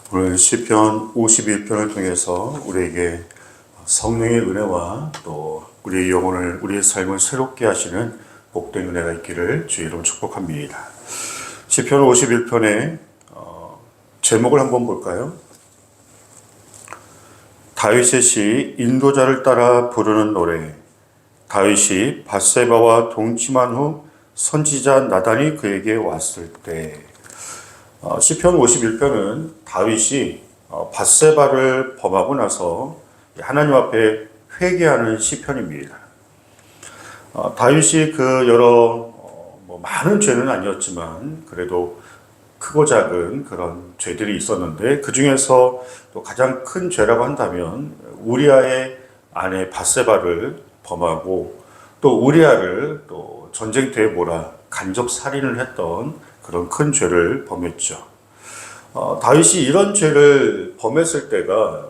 오늘 시편 51편을 통해서 우리에게 성령의 은혜와 또 우리의 영혼을, 우리의 삶을 새롭게 하시는 복된 은혜가 있기를 주의 이름으로 축복합니다. 시편 51편의 제목을 한번 볼까요? 다윗의 시 인도자를 따라 부르는 노래. 다윗이 밧세바와 동침한 후 선지자 나단이 그에게 왔을 때. 시편 51편은 다윗이 밧세바를 범하고 나서 하나님 앞에 회개하는 시편입니다. 다윗이 그 여러 많은 죄는 아니었지만 그래도 크고 작은 그런 죄들이 있었는데 그 중에서 또 가장 큰 죄라고 한다면 우리아의 아내 밧세바를 범하고 또 우리아를 또 전쟁터에 몰아 간접 살인을 했던 그런 큰 죄를 범했죠. 다윗이 이런 죄를 범했을 때가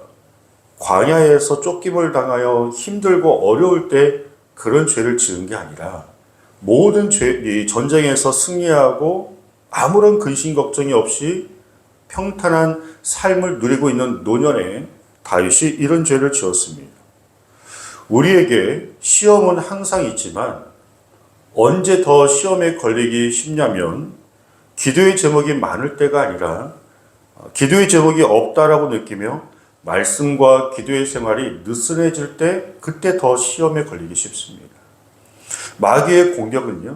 광야에서 쫓김을 당하여 힘들고 어려울 때 그런 죄를 지은 게 아니라 모든 이 전쟁에서 승리하고 아무런 근심 걱정이 없이 평탄한 삶을 누리고 있는 노년에 다윗이 이런 죄를 지었습니다. 우리에게 시험은 항상 있지만 언제 더 시험에 걸리기 쉽냐면 기도의 제목이 많을 때가 아니라 기도의 제목이 없다라고 느끼며 말씀과 기도의 생활이 느슨해질 때 그때 더 시험에 걸리기 쉽습니다. 마귀의 공격은요,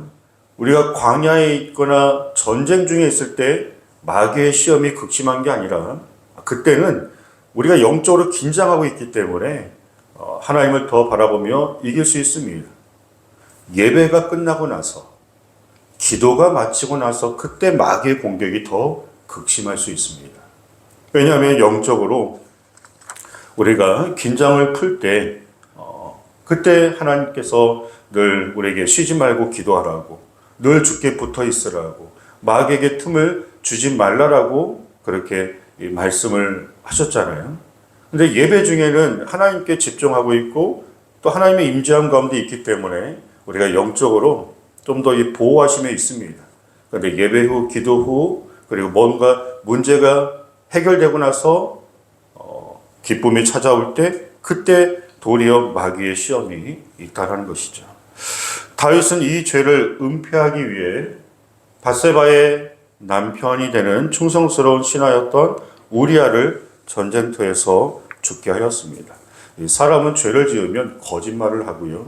우리가 광야에 있거나 전쟁 중에 있을 때 마귀의 시험이 극심한 게 아니라 그때는 우리가 영적으로 긴장하고 있기 때문에 하나님을 더 바라보며 이길 수 있습니다. 예배가 끝나고 나서 기도가 마치고 나서 그때 마귀의 공격이 더 극심할 수 있습니다. 왜냐하면 영적으로 우리가 긴장을 풀 때 그때 하나님께서 늘 우리에게 쉬지 말고 기도하라고, 늘 주께 붙어 있으라고, 마귀에게 틈을 주지 말라라고 그렇게 말씀을 하셨잖아요. 근데 예배 중에는 하나님께 집중하고 있고 또 하나님의 임재함 가운데 있기 때문에 우리가 영적으로 좀 더 보호하심에 있습니다. 그런데 예배 후, 기도 후, 그리고 뭔가 문제가 해결되고 나서 기쁨이 찾아올 때 그때 도리어 마귀의 시험이 있다라는 것이죠. 다윗은 이 죄를 은폐하기 위해 밧세바의 남편이 되는 충성스러운 신하였던 우리아를 전쟁터에서 죽게 하였습니다. 사람은 죄를 지으면 거짓말을 하고요,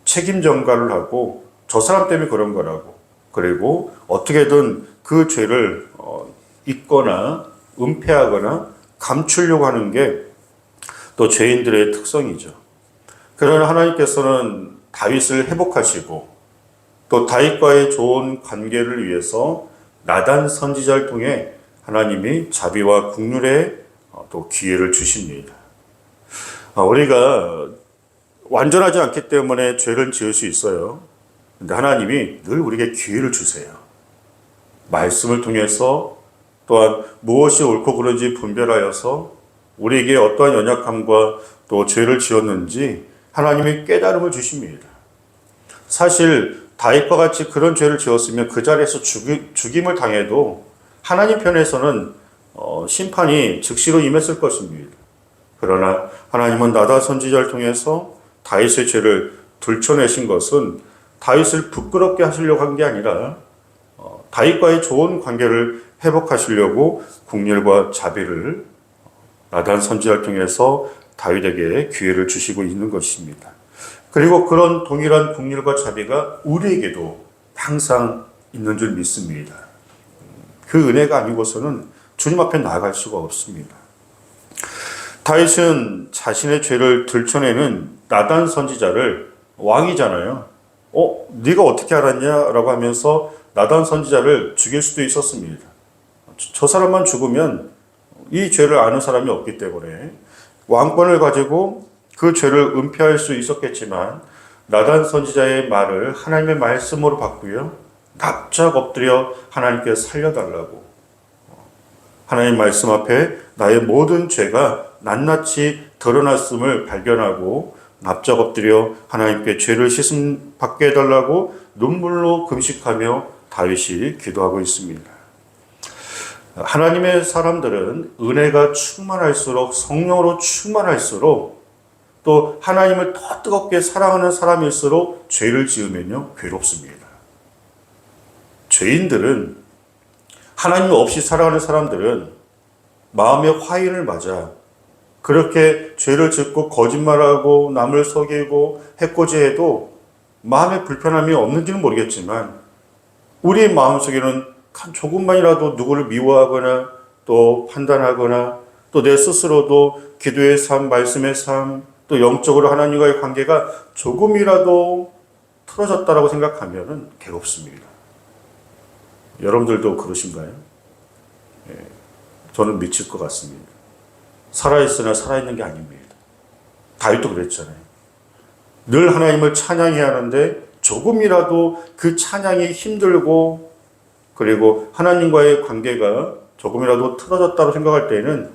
책임 전가를 하고 저 사람 때문에 그런 거라고, 그리고 어떻게든 그 죄를 잊거나 은폐하거나 감추려고 하는 게 또 죄인들의 특성이죠. 그러나 하나님께서는 다윗을 회복하시고 또 다윗과의 좋은 관계를 위해서 나단 선지자를 통해 하나님이 자비와 긍휼의 또 기회를 주십니다. 우리가 완전하지 않기 때문에 죄를 지을 수 있어요. 근데 하나님이 늘 우리에게 기회를 주세요. 말씀을 통해서 또한 무엇이 옳고 그른지 분별하여서 우리에게 어떠한 연약함과 또 죄를 지었는지 하나님이 깨달음을 주십니다. 사실 다윗과 같이 그런 죄를 지었으면 그 자리에서 죽임을 당해도 하나님 편에서는 심판이 즉시로 임했을 것입니다. 그러나 하나님은 나단 선지자를 통해서 다윗의 죄를 들춰내신 것은 다윗을 부끄럽게 하시려고 한 게 아니라 다윗과의 좋은 관계를 회복하시려고 긍휼과 자비를 나단 선지자를 통해서 다윗에게 기회를 주시고 있는 것입니다. 그리고 그런 동일한 긍휼과 자비가 우리에게도 항상 있는 줄 믿습니다. 그 은혜가 아니고서는 주님 앞에 나아갈 수가 없습니다. 다윗은 자신의 죄를 들춰내는 나단 선지자를, 왕이잖아요, 네가 어떻게 알았냐? 라고 하면서 나단 선지자를 죽일 수도 있었습니다. 저 사람만 죽으면 이 죄를 아는 사람이 없기 때문에 왕권을 가지고 그 죄를 은폐할 수 있었겠지만 나단 선지자의 말을 하나님의 말씀으로 바꾸어 납작 엎드려 하나님께 살려달라고, 하나님 말씀 앞에 나의 모든 죄가 낱낱이 드러났음을 발견하고 납작 엎드려 하나님께 죄를 씻음 받게 해달라고 눈물로 금식하며 다윗이 기도하고 있습니다. 하나님의 사람들은 은혜가 충만할수록, 성령으로 충만할수록, 또 하나님을 더 뜨겁게 사랑하는 사람일수록 죄를 지으면요 괴롭습니다. 죄인들은, 하나님 없이 살아가는 사람들은 마음의 화인을 맞아 그렇게 죄를 짓고 거짓말하고 남을 속이고 해코지해도 마음의 불편함이 없는지는 모르겠지만, 우리 마음속에는 조금만이라도 누구를 미워하거나 또 판단하거나 또 내 스스로도 기도의 삶, 말씀의 삶, 또 영적으로 하나님과의 관계가 조금이라도 틀어졌다라고 생각하면 괴롭습니다. 여러분들도 그러신가요? 저는 미칠 것 같습니다. 살아있으나 살아있는 게 아닙니다. 다윗도 그랬잖아요. 늘 하나님을 찬양해야 하는데 조금이라도 그 찬양이 힘들고, 그리고 하나님과의 관계가 조금이라도 틀어졌다고 생각할 때는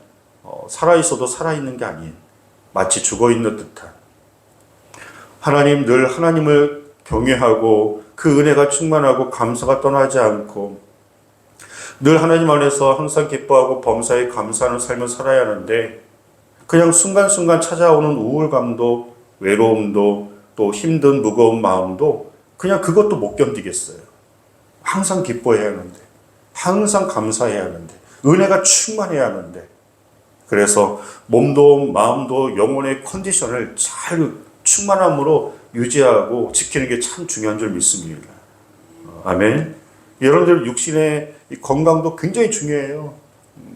살아있어도 살아있는 게 아닌, 마치 죽어있는 듯한, 하나님, 늘 하나님을 경외하고 그 은혜가 충만하고 감사가 떠나지 않고 늘 하나님 안에서 항상 기뻐하고 범사에 감사하는 삶을 살아야 하는데, 그냥 순간순간 찾아오는 우울감도 외로움도 또 힘든 무거운 마음도 그냥 그것도 못 견디겠어요. 항상 기뻐해야 하는데, 항상 감사해야 하는데, 은혜가 충만해야 하는데, 그래서 몸도 마음도 영혼의 컨디션을 잘 충만함으로 유지하고 지키는 게 참 중요한 줄 믿습니다. 아멘. 여러분들 육신의 건강도 굉장히 중요해요.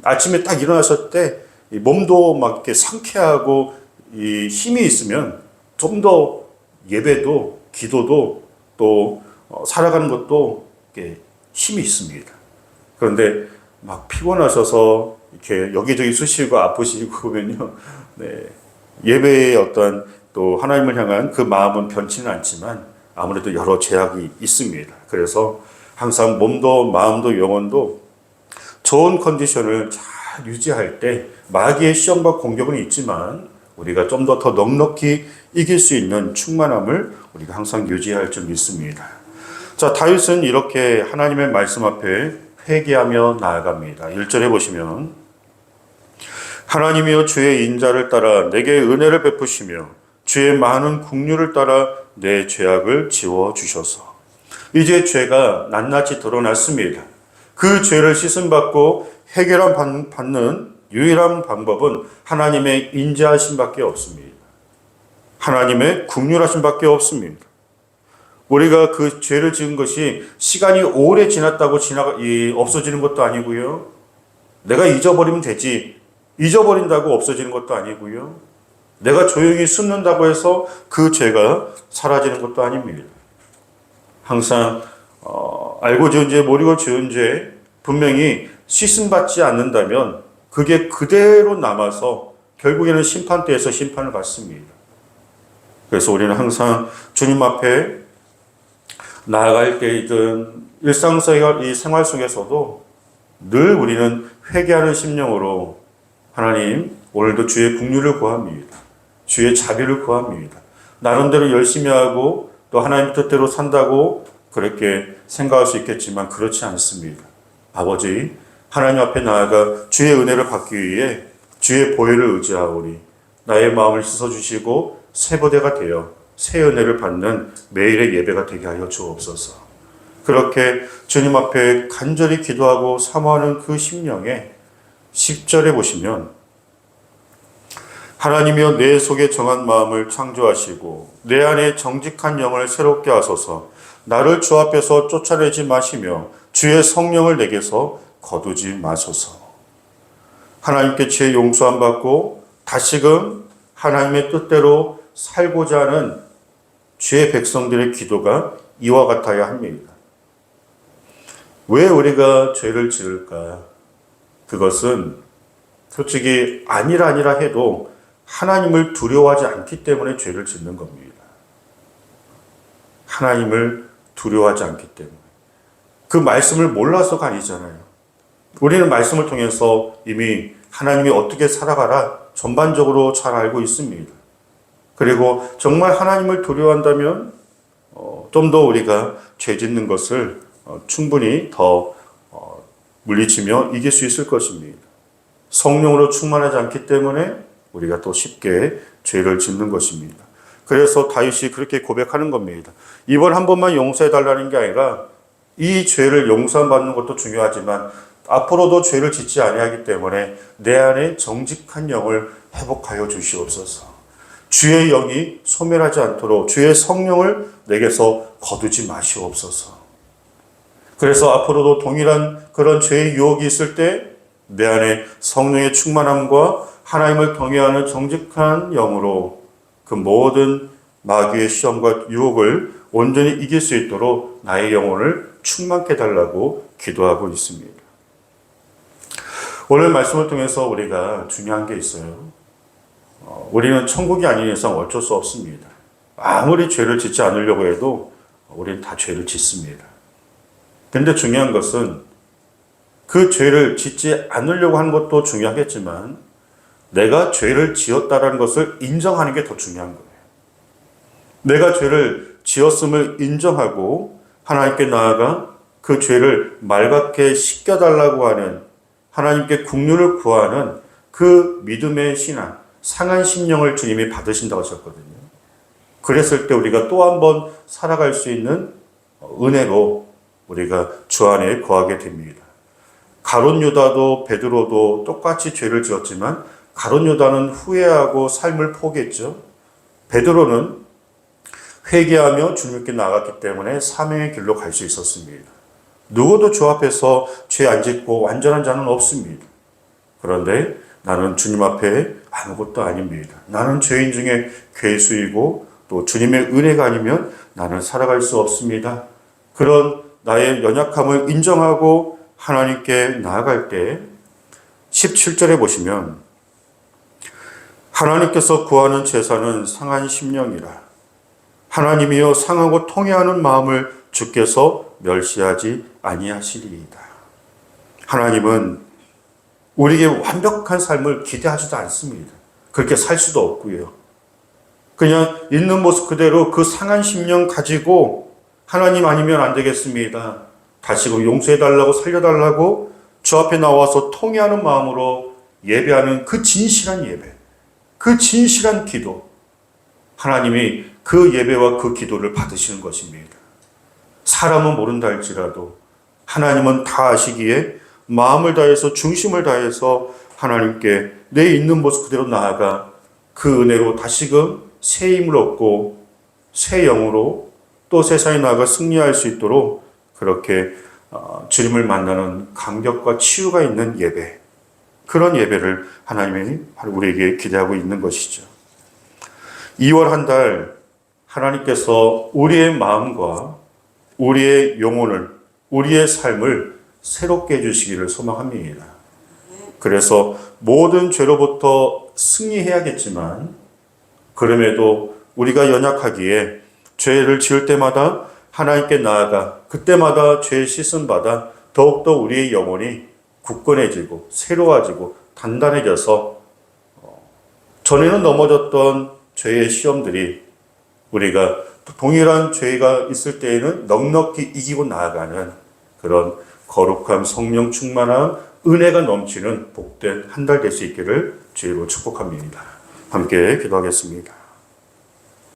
아침에 딱 일어났을 때 몸도 막 이렇게 상쾌하고 이 힘이 있으면 좀 더 예배도 기도도 또 살아가는 것도 이렇게 힘이 있습니다. 그런데 막 피곤하셔서 이렇게 여기저기 쑤시고 아프시고 보면요, 네, 예배의 어떤 또 하나님을 향한 그 마음은 변치는 않지만 아무래도 여러 제약이 있습니다. 그래서 항상 몸도 마음도 영혼도 좋은 컨디션을 잘 유지할 때 마귀의 시험과 공격은 있지만 우리가 좀 더 넉넉히 이길 수 있는 충만함을 우리가 항상 유지할 줄 믿습니다. 자, 다윗은 이렇게 하나님의 말씀 앞에 회개하며 나아갑니다. 1절에 보시면, 하나님이여 주의 인자를 따라 내게 은혜를 베푸시며 주의 많은 긍휼을 따라 내 죄악을 지워주셔서. 이제 죄가 낱낱이 드러났습니다. 그 죄를 씻음받고 해결함 받는 유일한 방법은 하나님의 인자하심밖에 없습니다. 하나님의 긍휼하심밖에 없습니다. 우리가 그 죄를 지은 것이 시간이 오래 지났다고 없어지는 것도 아니고요. 내가 잊어버리면 되지, 잊어버린다고 없어지는 것도 아니고요. 내가 조용히 숨는다고 해서 그 죄가 사라지는 것도 아닙니다. 항상 알고 지은 죄, 모르고 지은 죄 분명히 씻음받지 않는다면 그게 그대로 남아서 결국에는 심판대에서 심판을 받습니다. 그래서 우리는 항상 주님 앞에 나아갈 때이든 일상생활, 이 생활 속에서도 늘 우리는 회개하는 심령으로 하나님, 오늘도 주의 긍휼을 구합니다. 주의 자비를 구합니다. 나름대로 열심히 하고 또 하나님 뜻대로 산다고 그렇게 생각할 수 있겠지만 그렇지 않습니다. 아버지, 하나님 앞에 나아가 주의 은혜를 받기 위해 주의 보혈을 의지하오니 나의 마음을 씻어주시고 새 보대가 되어 새 은혜를 받는 매일의 예배가 되게 하여 주옵소서. 그렇게 주님 앞에 간절히 기도하고 사모하는 그 심령에 10절에 보시면, 하나님이여 내 속에 정한 마음을 창조하시고 내 안에 정직한 영을 새롭게 하소서. 나를 주 앞에서 쫓아내지 마시며 주의 성령을 내게서 거두지 마소서. 하나님께 죄 용서함 받고 다시금 하나님의 뜻대로 살고자 하는 주의 백성들의 기도가 이와 같아야 합니다. 왜 우리가 죄를 지을까? 그것은 솔직히 아니라 해도 하나님을 두려워하지 않기 때문에 죄를 짓는 겁니다. 하나님을 두려워하지 않기 때문에. 그 말씀을 몰라서가 아니잖아요. 우리는 말씀을 통해서 이미 하나님이 어떻게 살아가라 전반적으로 잘 알고 있습니다. 그리고 정말 하나님을 두려워한다면 좀 더 우리가 죄 짓는 것을 충분히 더 물리치며 이길 수 있을 것입니다. 성령으로 충만하지 않기 때문에 우리가 또 쉽게 죄를 짓는 것입니다. 그래서 다윗이 그렇게 고백하는 겁니다. 이번 한 번만 용서해 달라는 게 아니라 이 죄를 용서받는 것도 중요하지만 앞으로도 죄를 짓지 아니하기 때문에 내 안에 정직한 영을 회복하여 주시옵소서. 주의 영이 소멸하지 않도록 주의 성령을 내게서 거두지 마시옵소서. 그래서 앞으로도 동일한 그런 죄의 유혹이 있을 때 내 안에 성령의 충만함과 하나님을 경외하는 정직한 영으로 그 모든 마귀의 시험과 유혹을 온전히 이길 수 있도록 나의 영혼을 충만케 해달라고 기도하고 있습니다. 오늘 말씀을 통해서 우리가 중요한 게 있어요. 우리는 천국이 아닌 이상 어쩔 수 없습니다. 아무리 죄를 짓지 않으려고 해도 우리는 다 죄를 짓습니다. 근데 중요한 것은 그 죄를 짓지 않으려고 하는 것도 중요하겠지만 내가 죄를 지었다는 것을 인정하는 게 더 중요한 거예요. 내가 죄를 지었음을 인정하고 하나님께 나아가 그 죄를 맑게 씻겨달라고 하는 하나님께 국률을 구하는 그 믿음의 신앙, 상한 심령을 주님이 받으신다고 하셨거든요. 그랬을 때 우리가 또 한 번 살아갈 수 있는 은혜로 우리가 주 안에 거하게 됩니다. 가룟 유다도 베드로도 똑같이 죄를 지었지만 가룟 유다는 후회하고 삶을 포기했죠. 베드로는 회개하며 주님께 나갔기 때문에 사명의 길로 갈 수 있었습니다. 누구도 주 앞에서 죄 안 짓고 완전한 자는 없습니다. 그런데 나는 주님 앞에 아무것도 아닙니다. 나는 죄인 중에 괴수이고 또 주님의 은혜가 아니면 나는 살아갈 수 없습니다. 그런 나의 연약함을 인정하고 하나님께 나아갈 때 17절에 보시면 하나님께서 구하는 제사는 상한 심령이라 하나님이여 상하고 통회하는 마음을 주께서 멸시하지 아니하시리이다. 하나님은 우리에게 완벽한 삶을 기대하지도 않습니다. 그렇게 살 수도 없고요. 그냥 있는 모습 그대로 그 상한 심령 가지고 하나님 아니면 안 되겠습니다. 다시금 용서해달라고 살려달라고 주 앞에 나와서 통회하는 마음으로 예배하는 그 진실한 예배, 그 진실한 기도, 하나님이 그 예배와 그 기도를 받으시는 것입니다. 사람은 모른다 할지라도 하나님은 다 아시기에 마음을 다해서 중심을 다해서 하나님께 내 있는 모습 그대로 나아가 그 은혜로 다시금 새 힘을 얻고 새 영으로 또 세상에 나아가 승리할 수 있도록 그렇게 주님을 만나는 감격과 치유가 있는 예배, 그런 예배를 하나님이 우리에게 기대하고 있는 것이죠. 2월 한 달 하나님께서 우리의 마음과 우리의 영혼을, 우리의 삶을 새롭게 해주시기를 소망합니다. 그래서 모든 죄로부터 승리해야겠지만 그럼에도 우리가 연약하기에 죄를 지을 때마다 하나님께 나아가 그때마다 죄 씻음 받아 더욱더 우리의 영혼이 굳건해지고 새로워지고 단단해져서 전에는 넘어졌던 죄의 시험들이 우리가 동일한 죄가 있을 때에는 넉넉히 이기고 나아가는 그런 거룩함, 성령 충만함, 은혜가 넘치는 복된 한 달 될 수 있기를 주의로 축복합니다. 함께 기도하겠습니다.